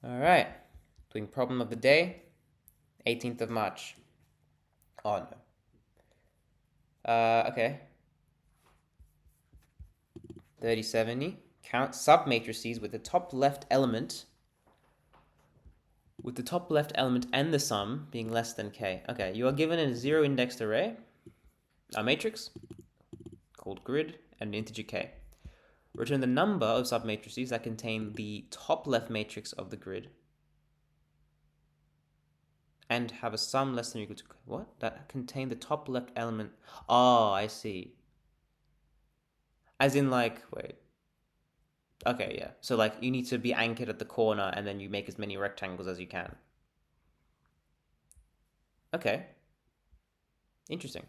All right, doing problem of the day, 18th of March. Oh no. Okay. 3070. Count submatrices with the top left element, and the sum being less than k. Okay, you are given a zero-indexed array, a matrix called grid, and an integer k. Return the number of submatrices that contain the top left matrix of the grid and have a sum less than or equal to what? That contain the top left element. Oh, I see. As in like, wait. Okay, yeah. So like you need to be anchored at the corner and then you make as many rectangles as you can. Okay. Interesting.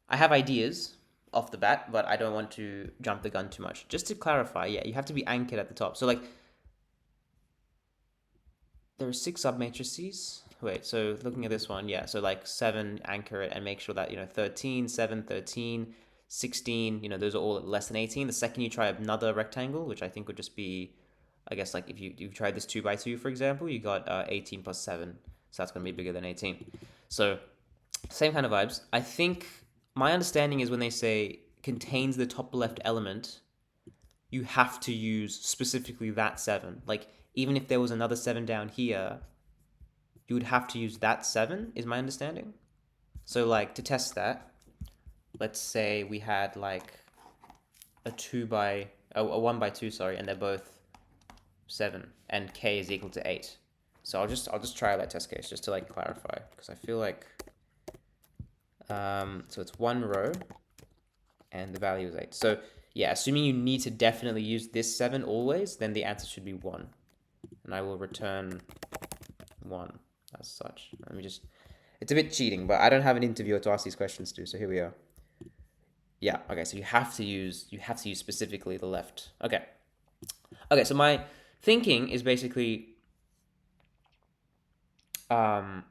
I have ideas off the bat, but I don't want to jump the gun too much. Just to clarify, yeah, you have to be anchored at the top. So like there are 6 submatrices. Wait, so looking at this one, yeah, so like 7 anchor it and make sure that, 13, 7, 13, 16, those are all less than 18. The second you try another rectangle, which I think would just be, I guess, like if you've tried this 2 by 2, for example, you got 18 plus 7. So that's going to be bigger than 18. So same kind of vibes. I think my understanding is when they say contains the top left element, you have to use specifically that 7. Like, even if there was another 7 down here, you would have to use that 7, is my understanding. So, like, to test that, let's say we had, like, a 1 by 2, sorry, and they're both 7, and k is equal to 8. So I'll just try that test case just to, like, clarify, because I feel like, so it's 1 row, and the value is 8. So, yeah, assuming you need to definitely use this 7 always, then the answer should be 1. And I will return 1 as such. Let me just... It's a bit cheating, but I don't have an interviewer to ask these questions to, so here we are. Yeah, okay, so you have to use specifically the left. Okay. Okay, so my thinking is basically um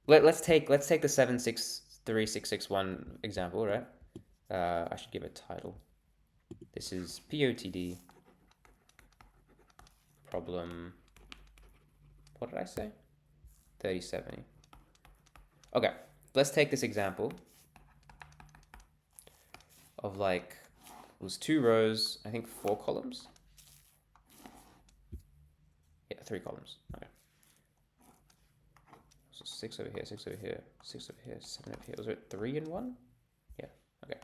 let's take the 76361 example, right? I should give a title. This is POTD problem. What did I say? 3070. Okay, let's take this example of like, it was 2 rows, I think 4 columns. Yeah, 3 columns. Okay. So 6 over here, 6 over here, 6 over here, 7 over here. Was it 3 in 1? Yeah, okay.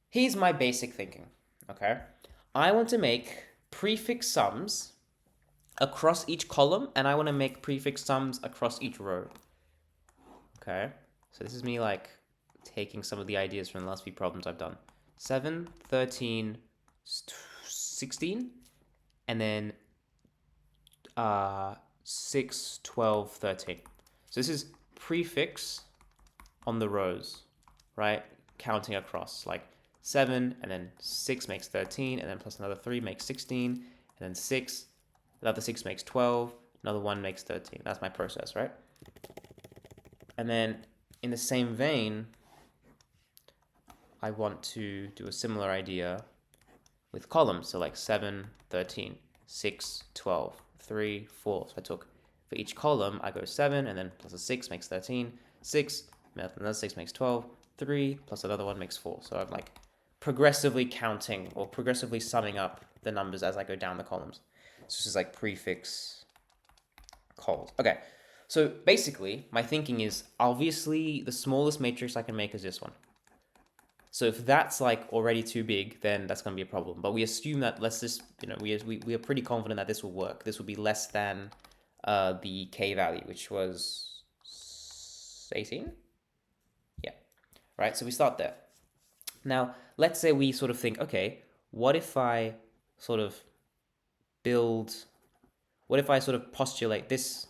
Here's my basic thinking, okay? I want to make prefix sums across each column, and I want to make prefix sums across each row. Okay, so this is me like taking some of the ideas from the last few problems I've done. 7, 13, 16, and then 6, 12, 13. So this is prefix on the rows, right? Counting across, like 7, and then 6 makes 13, and then plus another 3 makes 16, and then 6, another 6 makes 12, another 1 makes 13. That's my process, right? And then in the same vein, I want to do a similar idea with columns. So like 7, 13, 6, 12, 3, 4. So I took, for each column, I go 7, and then plus a 6 makes 13, 6, another 6 makes 12, 3, plus another 1 makes 4. So I'm like progressively counting or progressively summing up the numbers as I go down the columns. So this is like prefix calls. Okay, so basically my thinking is obviously the smallest matrix I can make is this one. So if that's like already too big, then that's going to be a problem. But we assume that, let's just, we are pretty confident that this will work. This will be less than the k value, which was 18. Yeah, right. So we start there. Now, let's say we sort of think, okay, what if I sort of postulate this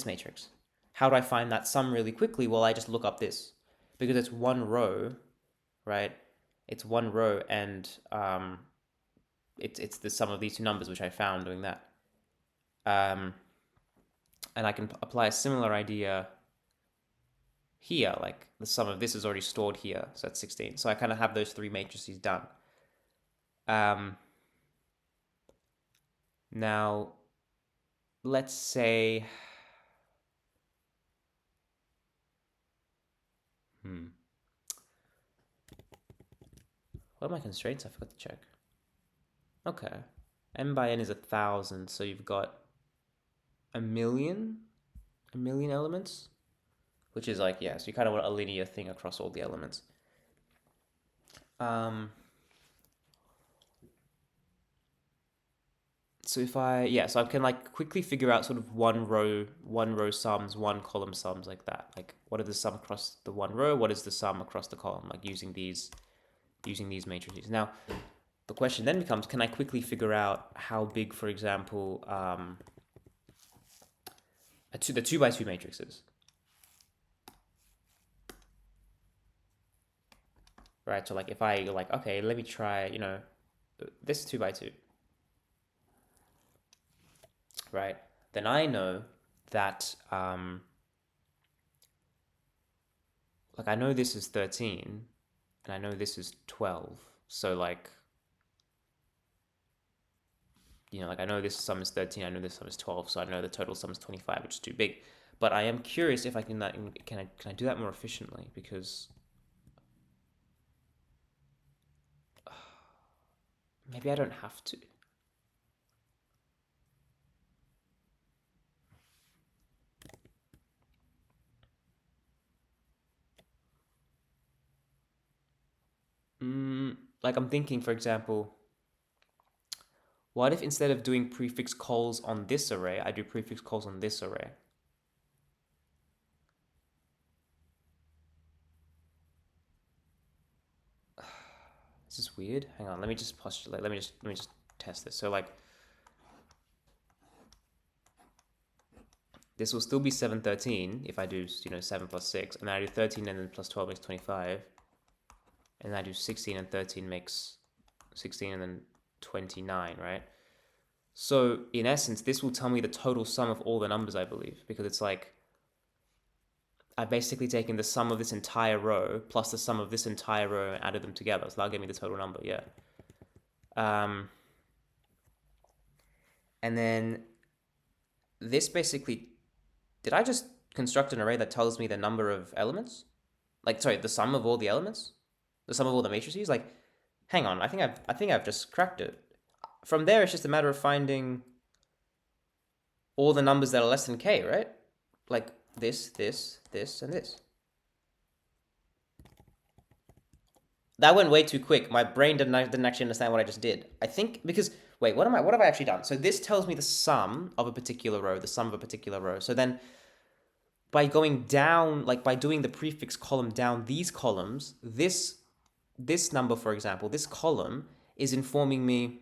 matrix? How do I find that sum really quickly? Well, I just look up this, because it's 1 row, right? It's 1 row, and it's the sum of these 2 numbers, which I found doing that. And I can apply a similar idea here, like the sum of this is already stored here, so that's 16. So I kind of have those 3 matrices done. Now, let's say, what are my constraints? I forgot to check. Okay. M by N is 1,000, so you've got a million elements, which is like, yeah, so you kind of want a linear thing across all the elements. So if so I can like quickly figure out sort of one row sums, one column sums like that. Like what are the sum across the one row? What is the sum across the column? Like using these matrices. Now, the question then becomes, can I quickly figure out how big, for example, the 2 by 2 matrix is? Right, so like if I like, okay, let me try, this 2 by 2. Right, then I know that, like I know this is 13, and I know this is 12. So like, like I know this sum is 13, I know this sum is 12, so I know the total sum is 25, which is too big. But I am curious if I can I do that more efficiently, because maybe I don't have to. Like I'm thinking, for example, what if instead of doing prefix calls on this array, I do prefix calls on this array? This is weird. Hang on, let me just postulate. Let me just test this. So like, this will still be 713 if I do 7 plus 6, and then I do 13 and then plus 12 makes 25, and then I do 16 and 13 makes 16 and then 29, right? So in essence, this will tell me the total sum of all the numbers, I believe, because it's like I've basically taken the sum of this entire row plus the sum of this entire row and added them together. So that'll give me the total number, yeah. And then this basically, did I just construct an array that tells me the number of elements? Like, sorry, the sum of all the elements? The sum of all the matrices? Like, hang on, I think I've just cracked it. From there, it's just a matter of finding all the numbers that are less than k, right? Like this, and this. That went way too quick. My brain didn't actually understand what I just did. I think because wait, what have I actually done? So this tells me the sum of a particular row, the sum of a particular row. So then by going down, like by doing the prefix column down these columns, this number, for example, this column is informing me,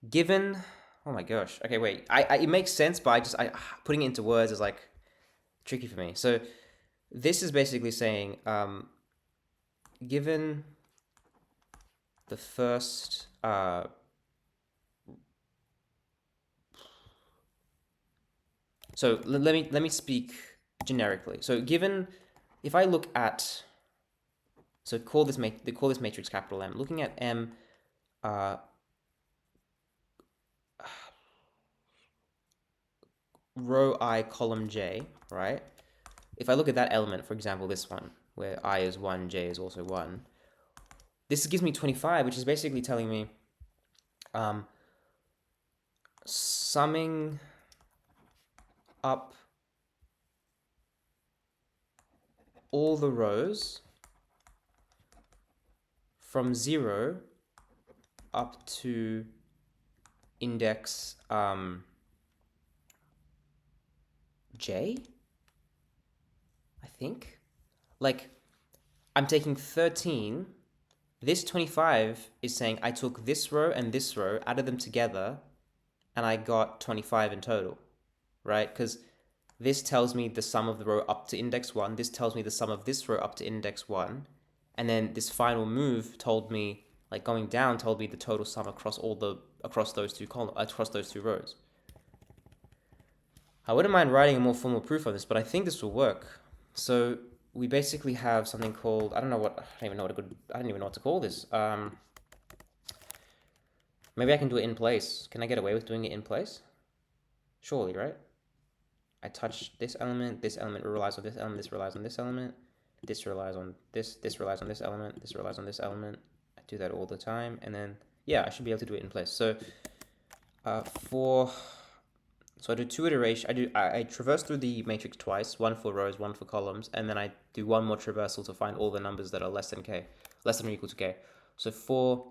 given, oh my gosh, okay, wait, it makes sense, but putting it into words is like tricky for me. So this is basically saying, given the first, so let me speak generically. So given, if I look at, so call this matrix capital M. Looking at M, row I, column J, right? If I look at that element, for example, this one, where I is 1, J is also 1, this gives me 25, which is basically telling me summing up all the rows from 0 up to index J, I think. Like, I'm taking 13. This 25 is saying I took this row and this row, added them together, and I got 25 in total, right? Because this tells me the sum of the row up to index 1. This tells me the sum of this row up to index 1. And then this final move told me, like going down, told me the total sum across those two rows. I wouldn't mind writing a more formal proof of this, but I think this will work. So we basically have something called, I don't even know what to call this. Maybe I can do it in place. Can I get away with doing it in place? Surely, right? I touch this element relies on this element, this relies on this element, this relies on this relies on this element, this relies on this element. I do that all the time, and then, yeah, I should be able to do it in place. So so I do two iterations. I traverse through the matrix twice, one for rows, one for columns, and then I do one more traversal to find all the numbers that are less than k, less than or equal to k. So for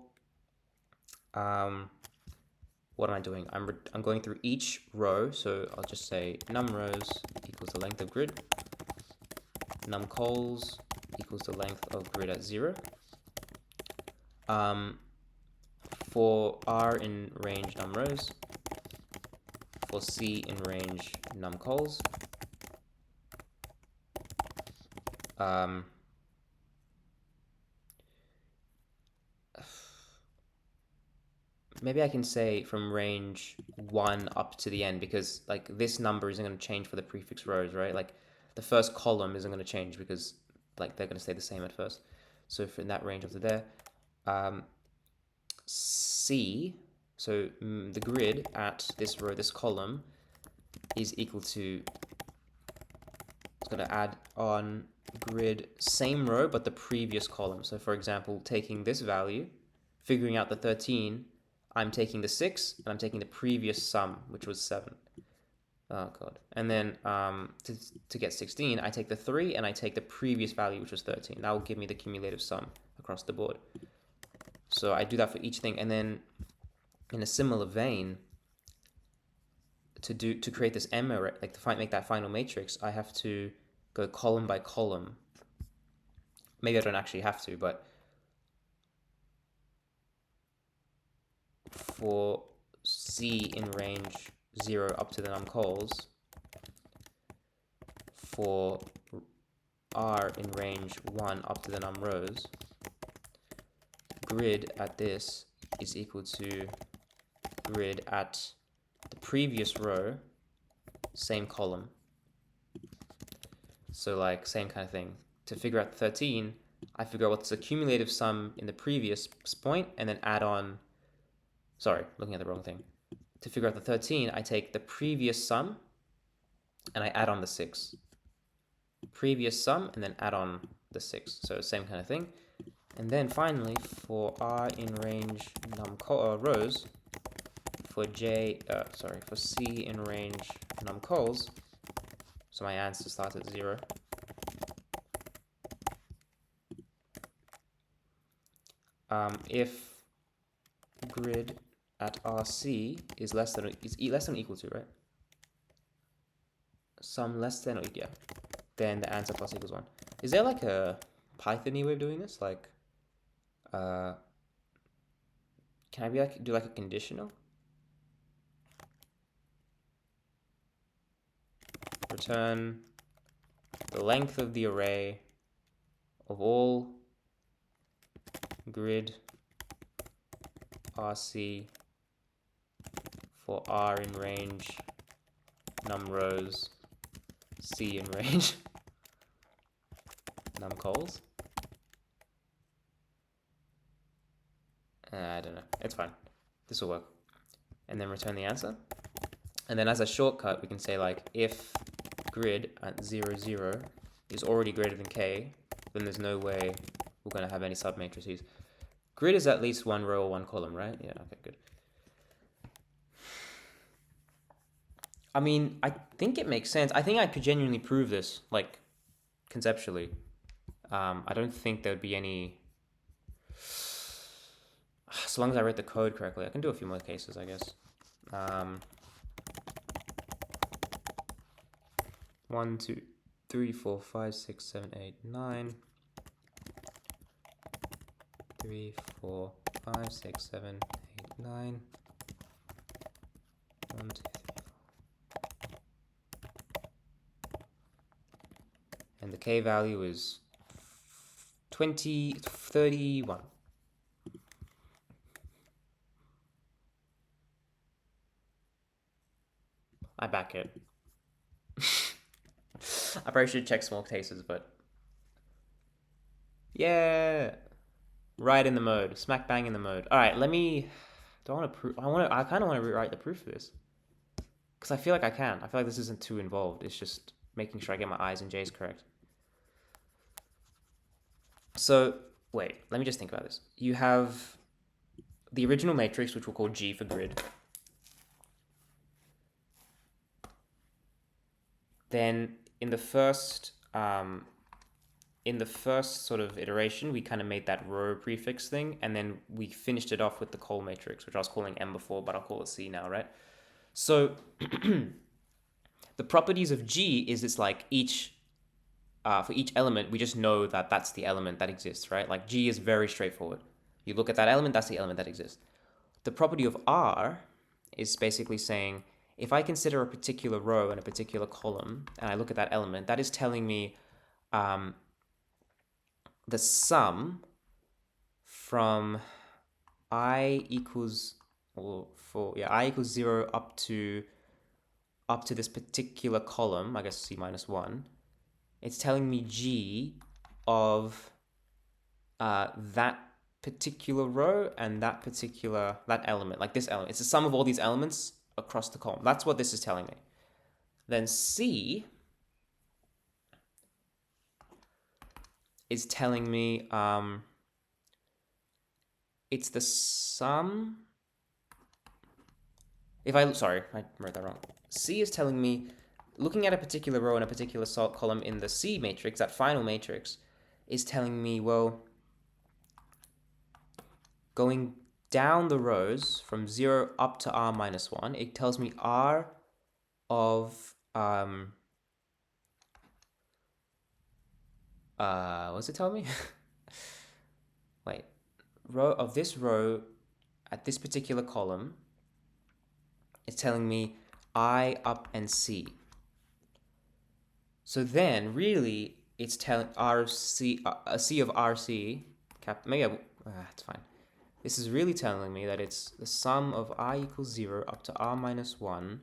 what am I doing? I'm going through each row, so I'll just say num rows equals the length of grid, num cols equals the length of grid at 0. For R in range num rows, for C in range num cols, maybe I can say from range 1 up to the end, because like this number isn't going to change for the prefix rows, right? Like the first column isn't going to change because like they're going to stay the same at first. So from that range up to there, C, so the grid at this row, this column, is equal to, it's going to add on grid same row but the previous column. So for example, taking this value, figuring out the 13, I'm taking the 6 and I'm taking the previous sum, which was 7. Oh god. And then to get 16, I take the 3 and I take the previous value, which was 13. That will give me the cumulative sum across the board. So I do that for each thing, and then in a similar vein, to create this M array, like to make that final matrix, I have to go column by column. Maybe I don't actually have to, but for C in range 0 up to the num cols, for R in range 1 up to the num rows, grid at this is equal to grid at the previous row, same column. So like same kind of thing. To figure out the 13, I figure out what's the cumulative sum in the previous point and then add on, sorry, looking at the wrong thing. To figure out the 13, I take the previous sum and I add on the 6. Previous sum and then add on the 6. So same kind of thing. And then finally, for R in range rows, for C in range num cols, so my answer starts at 0. If grid at RC is less than or equal to, right? Sum less than or equal, yeah. Then the answer plus equals 1. Is there like a Python-y way of doing this? Like, can I do like a conditional? Return the length of the array of all grid RC for R in range num rows, C in range num cols. I don't know. It's fine. This will work. And then return the answer. And then as a shortcut, we can say like if grid at 0, 0 is already greater than k, then there's no way we're going to have any submatrices. Grid is at least one row or one column, right? Yeah, okay, good. I mean, I think it makes sense. I think I could genuinely prove this, like, conceptually. I don't think there would be any... As long as I read the code correctly, I can do a few more cases, I guess. 1, 2, 3, 4, 5, 6, 7, 8, 9. 3, 4, 5, 6, 7, 8, 9. 1, 2, 3, 4. And the k value is 31. I back it. I probably should check small cases, but yeah, right in the mode, smack bang in the mode. All right, let me Do I want to prove? I kind of want to rewrite the proof of this because I feel like I can. I feel like this isn't too involved. It's just making sure I get my i's and j's correct. So wait, let me just think about this. You have the original matrix, which we'll call G for grid. Then in the first sort of iteration, we kind of made that row prefix thing, and then we finished it off with the col matrix, which I was calling M before, but I'll call it C now, right? So the properties of G is it's like for each element, we just know that that's the element that exists, right? Like G is very straightforward. You look at that element, that's the element that exists. The property of R is basically saying, if I consider a particular row and a particular column, and I look at that element, that is telling me the sum from I equals, I equals 0 up to this particular column, I guess C minus 1, it's telling me G of that particular row and that element, like this element. It's the sum of all these elements across the column. That's what this is telling me. Then C is telling me it's the sum. Sorry, I wrote that wrong. C is telling me, looking at a particular row and a particular column in the C matrix, that final matrix, is telling me, well, going down the rows from 0 up to R minus 1, it tells me R of, what's it tell me? Wait, row of this row at this particular column, it's telling me I up and C. So then, really, it's telling RC, a C of RC, it's fine. This is really telling me that it's the sum of I equals 0 up to R minus 1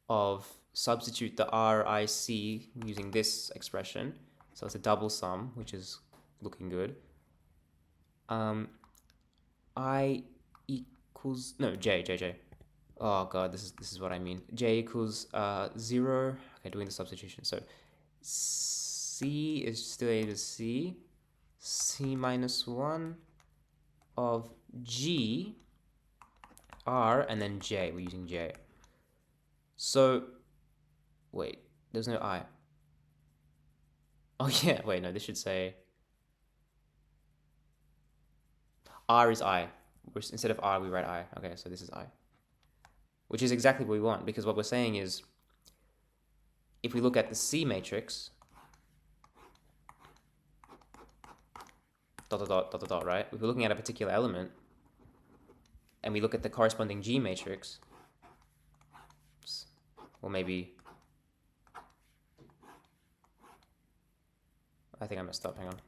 of, substitute the RIC using this expression. So it's a double sum, which is looking good. I equals, no, J. Oh god, this is what I mean. J equals 0. Okay, doing the substitution. So C is still A to C. C minus 1 of G R and then J. We're using J. So wait, there's no I. Oh yeah, wait, no, this should say R is I. Instead of R, we write I. Okay, so this is I. Which is exactly what we want, because what we're saying is, if we look at the C matrix, dot, dot, dot, dot, dot, dot, right? If we're looking at a particular element, and we look at the corresponding G matrix, or maybe, I think I messed up, hang on.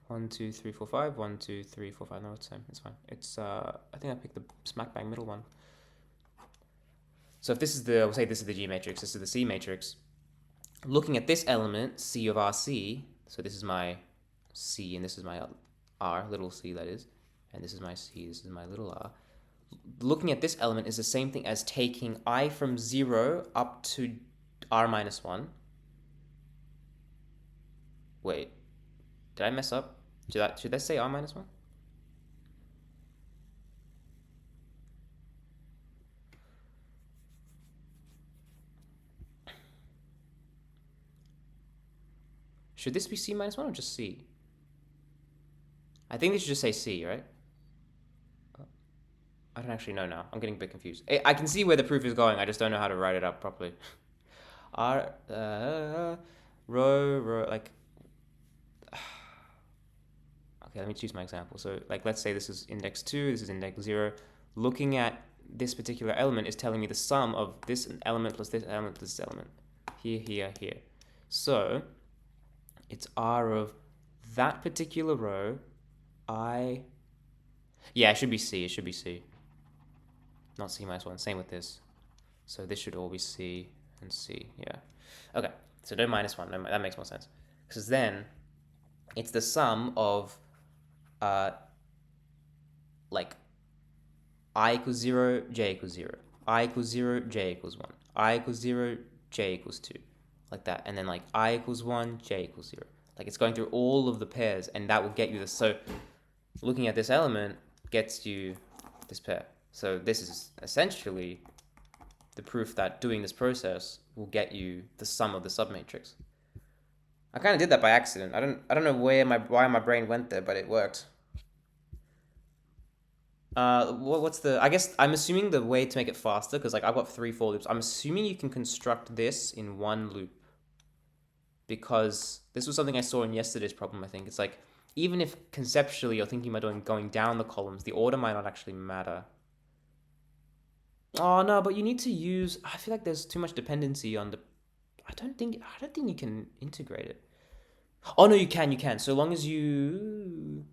1, 2, 3, 4, 5, 1, 2, 3, 4, 5, no, it's the same, it's fine. It's, I think I picked the smack bang middle one. So if this is we'll say this is the G matrix, this is the C matrix. Looking at this element, C of RC, so this is my C and this is my R, little c that is, and this is my C, this is my little r. Looking at this element is the same thing as taking I from 0 up to R minus 1. Wait, did I mess up? Should I say R minus 1? Should this be C minus 1 or just C? I think they should just say C, right? I don't actually know now. I'm getting a bit confused. I can see where the proof is going. I just don't know how to write it up properly. R, row, like... Okay, let me choose my example. So, like, let's say this is index 2, this is index 0. Looking at this particular element is telling me the sum of this element plus this element plus this element. Here, here, here. So, it's R of that particular row, Yeah, it should be C, Not C minus 1, same with this. So this should all be C and C, yeah. Okay, so no minus 1, that makes more sense. Because then, it's the sum of like I equals 0, j equals 0. I equals 0, j equals 1. I equals 0, j equals 2. Like that. And then like I equals 1, j equals 0. Like it's going through all of the pairs, and that will get you this. So looking at this element gets you this pair. So this is essentially the proof that doing this process will get you the sum of the submatrix. I kind of did that by accident. I don't know why my brain went there, but it worked. What's the? I guess I'm assuming the way to make it faster, because like I've got 3 for loops. I'm assuming you can construct this in one loop, because this was something I saw in yesterday's problem. I think it's like even if conceptually you're thinking about going down the columns, the order might not actually matter. Oh no, but you need to use. I feel like there's too much dependency on the. I don't think you can integrate it. Oh no, you can. So long as you.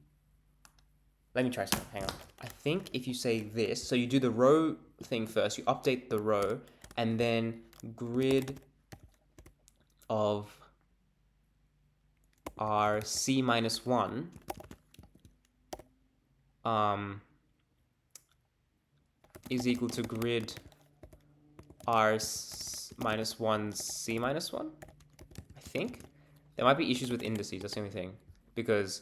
Let me try something. Hang on. I think if you say this, so you do the row thing first, you update the row, and then grid of RC minus 1 is equal to grid R minus 1 C minus 1. I think there might be issues with indices. That's the only thing, because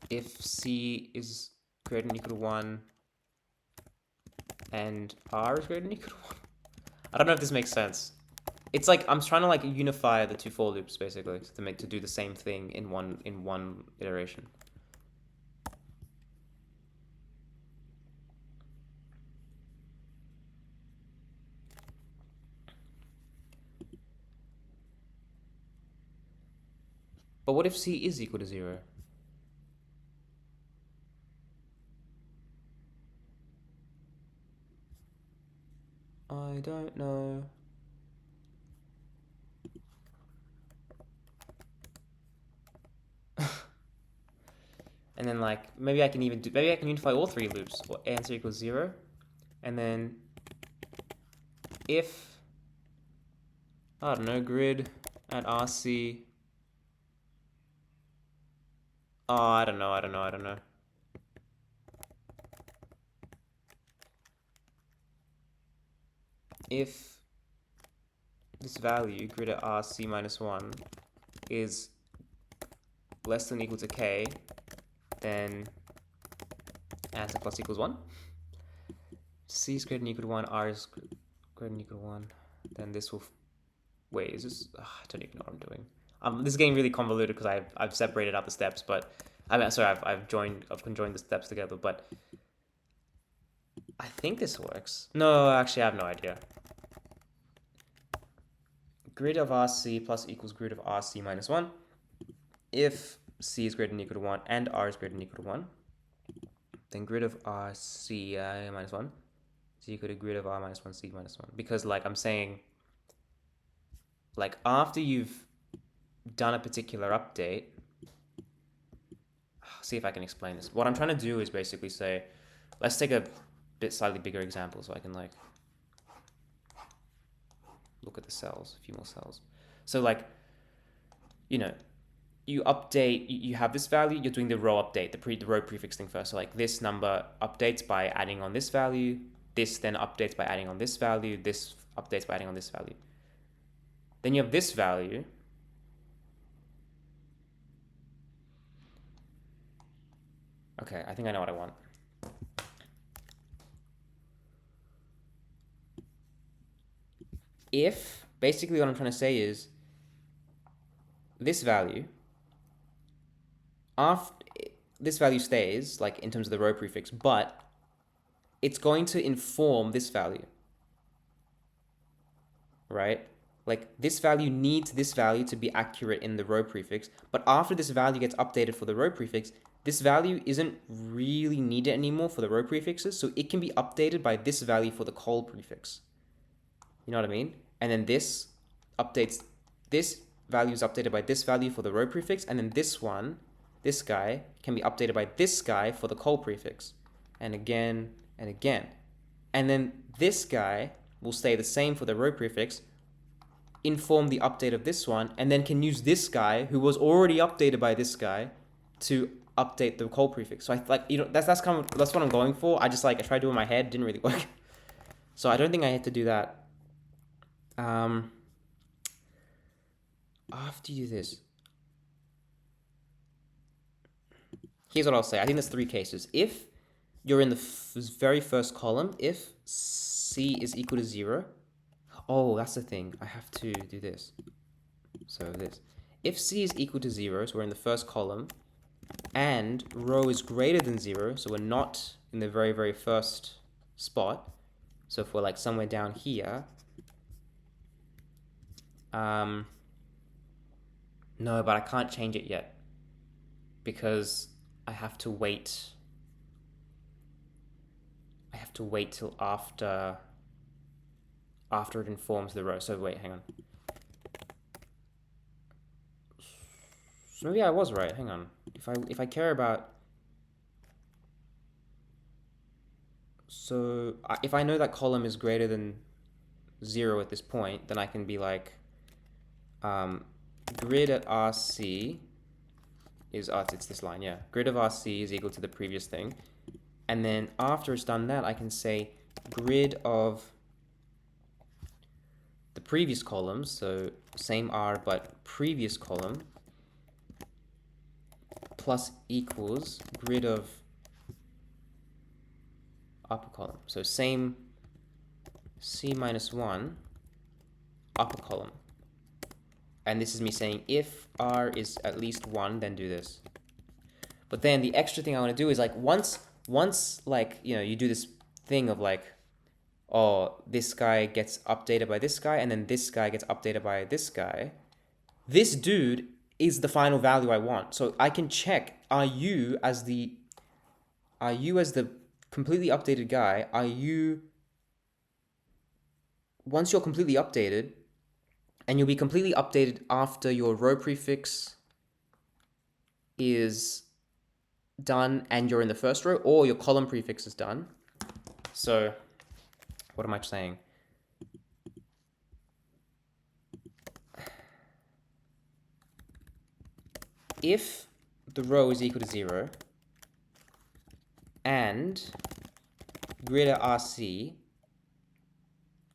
if C is greater than or equal to 1 and R is greater than or equal to 1, I don't know if this makes sense. It's like I'm trying to like unify the 2 for loops basically to do the same thing in one iteration. But what if C is equal to 0? I don't know. And then like maybe I can unify all 3 loops. Or answer equals 0, and then if I don't know, grid at RC. Oh, I don't know. If this value, grid at RC minus 1, is less than or equal to k, then answer plus equals 1. C is greater than or equal to 1, R is greater than or equal to 1. Then this will... Wait, is this... I don't even know what I'm doing. This is getting really convoluted because I've separated out the steps, but... I've conjoined the steps together, but... I think this works. No, actually, I have no idea. Grid of RC plus equals grid of RC minus 1. If C is greater than or equal to 1 and R is greater than or equal to 1, then grid of RC minus 1 is equal to grid of R minus 1 C minus 1. Because like I'm saying, like after you've done a particular update, I'll see if I can explain this. What I'm trying to do is basically say, let's take a bit slightly bigger example so I can like look at the cells, a few more cells. So like, you know, you update, you have this value, you're doing the row update, the row prefix thing first. So like this number updates by adding on this value, this then updates by adding on this value, this updates by adding on this value. Then you have this value. Okay, I think I know what I want. If, basically what I'm trying to say is, this value, after this value stays, like in terms of the row prefix, but it's going to inform this value, right? Like this value needs this value to be accurate in the row prefix, but after this value gets updated for the row prefix, this value isn't really needed anymore for the row prefixes, so it can be updated by this value for the col prefix. You know what I mean? And then this updates, this value is updated by this value for the row prefix, and then this one, this guy, can be updated by this guy for the col prefix. And again, and again. And then this guy will stay the same for the row prefix, inform the update of this one, and then can use this guy who was already updated by this guy to update the call prefix. So I like, you know, that's kind of, that's what I'm going for. I just like, I tried to do it in my head, didn't really work. So I don't think I had to do that. After you do this, here's what I'll say. I think there's three cases. If you're in the very first column, if C is equal to 0, oh, that's the thing. I have to do this. So this. If C is equal to 0, so we're in the first column, and row is greater than 0, so we're not in the very, very first spot. So if we're like somewhere down here, no, but I can't change it yet because I have to wait. I have to wait till after it informs the row. So wait, hang on. So maybe I was right. Hang on. If I care about, so if I know that column is greater than 0 at this point, then I can be like, grid at RC is, it's this line, yeah. Grid of RC is equal to the previous thing. And then after it's done that, I can say grid of the previous column, so same R but previous column, plus equals grid of upper column. So same C minus 1 upper column. And this is me saying if R is at least 1, then do this. But then the extra thing I want to do is like once like, you know, you do this thing of like, oh, this guy gets updated by this guy, and then this guy gets updated by this guy. This dude is the final value I want. So I can check, are you as the completely updated guy, once you're completely updated, and you'll be completely updated after your row prefix is done and you're in the first row, or your column prefix is done. So what am I saying? If the row is equal to 0 and grid of RC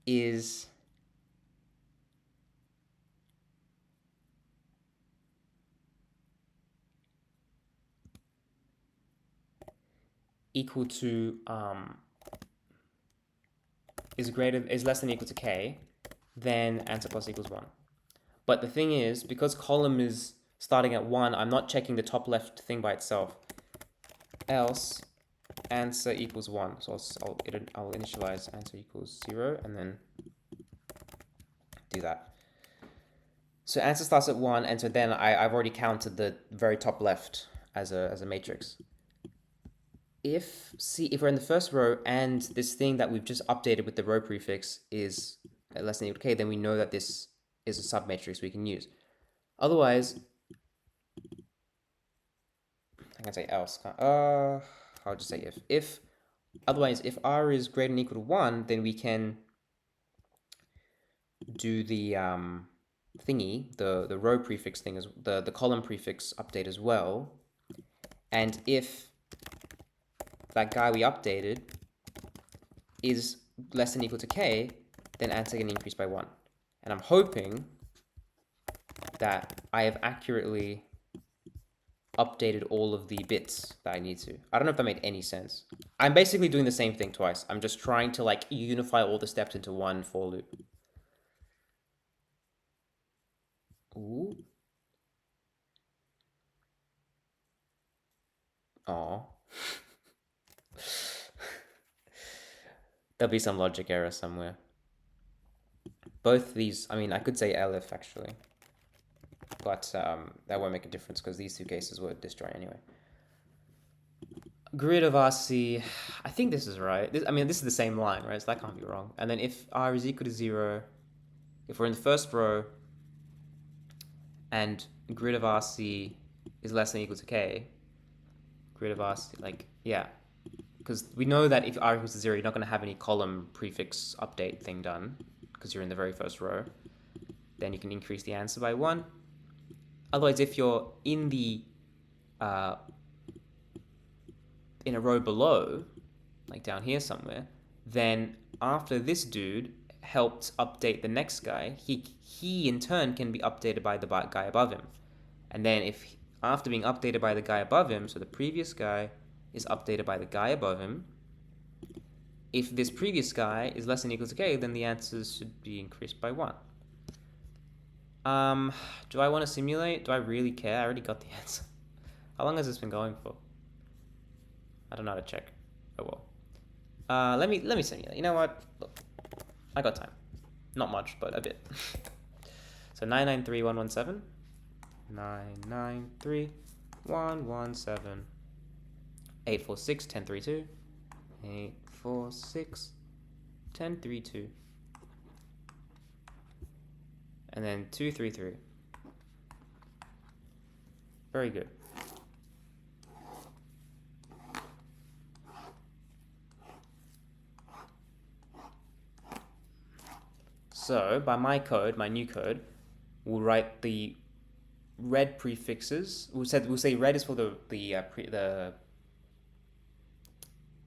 is equal to is less than or equal to k, then answer plus equals 1. But the thing is, because column is starting at 1, I'm not checking the top left thing by itself. Else answer equals 1. So I'll initialize answer equals 0 and then do that. So answer starts at 1, and so then I've already counted the very top left as a matrix. If we're in the first row and this thing that we've just updated with the row prefix is less than or equal to k, then we know that this is a submatrix we can use. Otherwise, I can say else. I'll just say if. Otherwise, if R is greater than or equal to 1, then we can do the thingy, the row prefix thing, the column prefix update as well. And if that guy we updated is less than or equal to k, then answer can increase by 1. And I'm hoping that I have accurately updated all of the bits that I need to. I don't know if that made any sense. I'm basically doing the same thing twice. I'm just trying to like unify all the steps into one for loop. Ooh. Aw. There'll be some logic error somewhere. Both these, I mean, I could say elif actually, but that won't make a difference because these two cases were disjoint anyway. Grid of RC, I think this is right. I mean, this is the same line, right? So that can't be wrong. And then if R is equal to 0, if we're in the first row and grid of RC is less than or equal to k, grid of RC, like, yeah. Because we know that if R equals to 0, you're not going to have any column prefix update thing done because you're in the very first row. then you can increase the answer by 1. Otherwise, if you're in the in a row below, like down here somewhere, then after this dude helped update the next guy, he in turn can be updated by the guy above him. And then if after being updated by the guy above him, so the previous guy is updated by the guy above him, if this previous guy is less than or equal to k, then the answers should be increased by 1. Do I want to simulate? Do I really care? I already got the answer. How long has this been going for? I don't know how to check. Oh well. Let me simulate. You know what? Look, I got time. Not much, but a bit. So 993,117. 993,117. 846, 1032. 846, 1032. And then 233. Very good. So by my code, my new code, we'll write the red prefixes. We'll say red is for the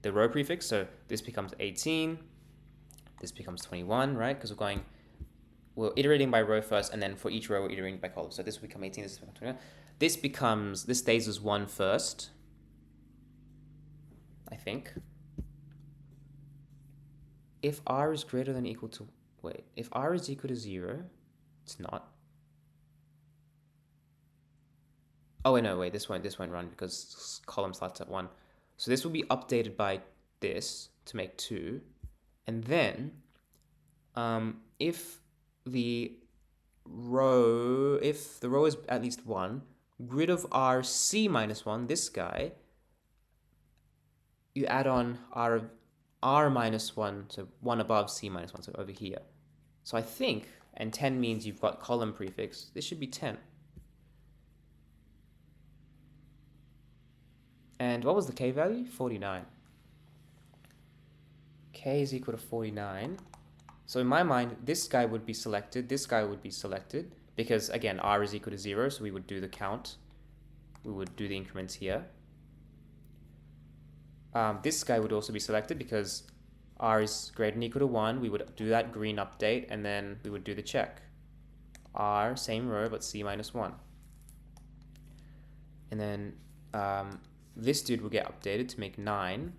row prefix. So this becomes 18. This becomes 21, right? Because we're iterating by row first, and then for each row we're iterating by column. So this will become 18. This will become 21. This stays as 1 first, I think. If r is greater than or equal to if r is equal to 0, it's not. Oh wait, no, wait, this won't run because column starts at 1. So this will be updated by this to make 2. And then if the row is at least 1, grid of RC minus 1, this guy, you add on R minus 1, so 1 above C minus 1, so over here. So I think, and 10 means you've got column prefix, this should be 10. And what was the k value? 49. K is equal to 49. So in my mind, this guy would be selected, this guy would be selected, because again, r is equal to 0, so we would do the count. We would do the increments here. This guy would also be selected because r is greater than or equal to 1. We would do that green update, and then we would do the check. R, same row, but C minus 1. And then this dude will get updated to make 9.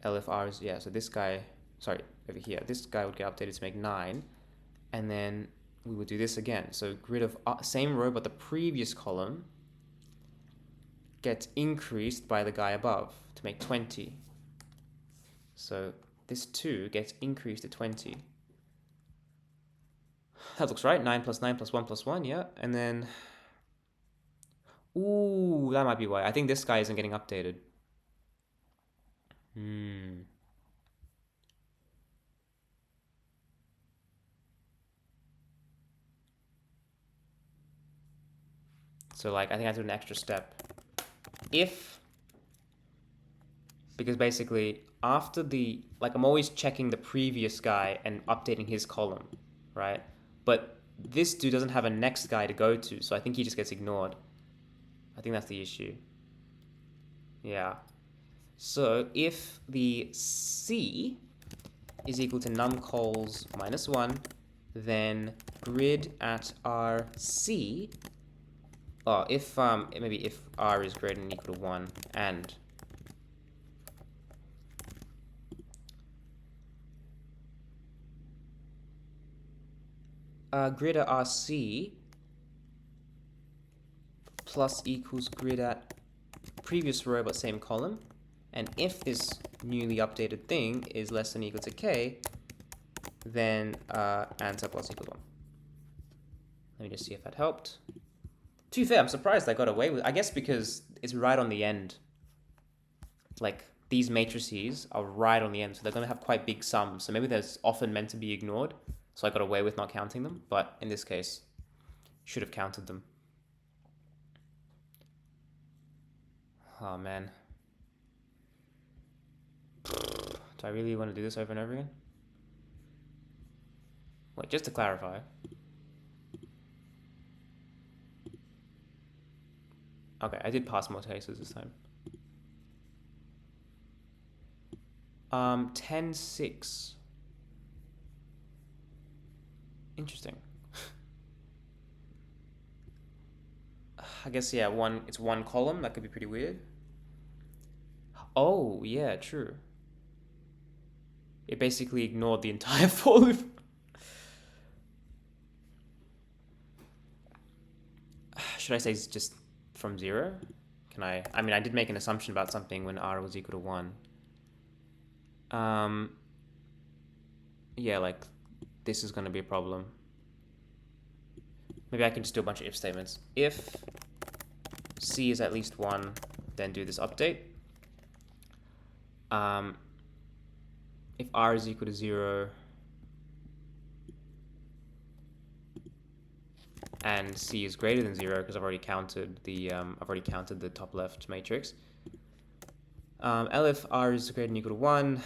LFR is, yeah, so this guy, sorry, over here, this guy would get updated to make 9. And then we would do this again. So grid of same row, but the previous column gets increased by the guy above to make 20. So this 2 gets increased to 20. That looks right. 9 plus 9 plus 1 plus 1, yeah. And then, ooh, that might be why. I think this guy isn't getting updated. So like, I think I did an extra step. Because basically after I'm always checking the previous guy and updating his column, right? But this dude doesn't have a next guy to go to, so I think he just gets ignored. I think that's the issue. Yeah. So if the C is equal to numcols minus 1, then grid at RC, maybe if R is greater than or equal to 1 and grid at RC plus equals grid at previous row but same column, and if this newly updated thing is less than or equal to k, then answer plus equals 1. Let me just see if that helped. To be fair, I'm surprised I got away with it. I guess because it's right on the end. Like, these matrices are right on the end, so they're going to have quite big sums. So maybe they're often meant to be ignored. So I got away with not counting them. But in this case, should have counted them. Oh, man. Do I really want to do this over and over again? Wait, just to clarify. Okay, I did pass multiplications this time. 10, 6. Interesting. I guess, yeah, it's one column. That could be pretty weird. Oh, yeah, true. It basically ignored the entire for loop. Should I say it's just from 0? Can I mean, I did make an assumption about something when r was equal to 1. Um, yeah, like, this is going to be a problem. Maybe I can just do a bunch of if statements. If c is at least 1, then do this update. If r is equal to 0 and c is greater than 0, because I've already counted the top left matrix. L if r is greater than or equal to 1.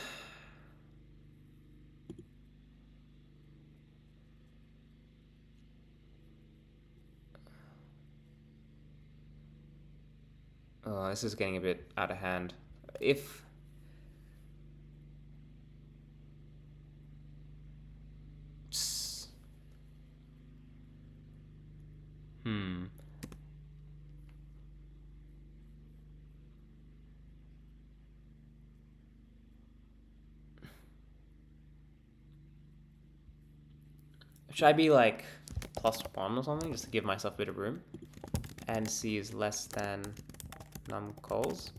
This is getting a bit out of hand. If should I be like +1 or something, just to give myself a bit of room? And c is less than num cols.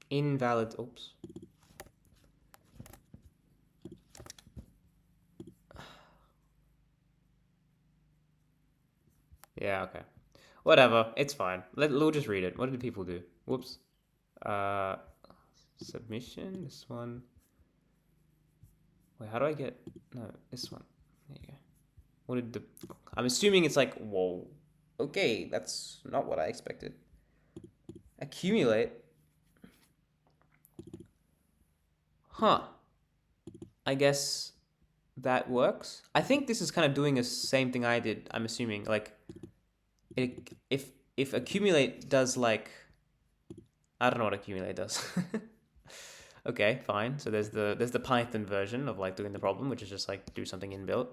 Invalid. Oops. Yeah, okay. Whatever, it's fine. We'll just read it. What did people do? Whoops. Submission, this one. Wait, how do I get... No, this one. There you go. What did the... I'm assuming it's like, whoa. Okay, that's not what I expected. Accumulate. Huh. I guess that works. I think this is kind of doing the same thing I did, I'm assuming. Like, if accumulate does like... I don't know what accumulate does. Okay, fine. So there's the Python version of like doing the problem, which is just like do something inbuilt.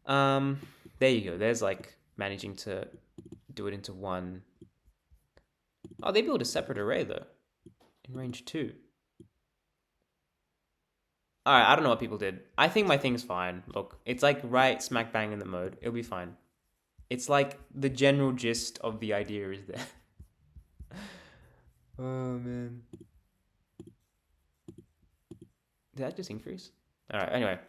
There you go. There's like managing to do it into one. Oh, they build a separate array though, in range 2. All right, I don't know what people did. I think my thing's fine. Look, it's like right smack bang in the mode. It'll be fine. It's like the general gist of the idea is there. Oh man. Did that just increase? All right. Anyway,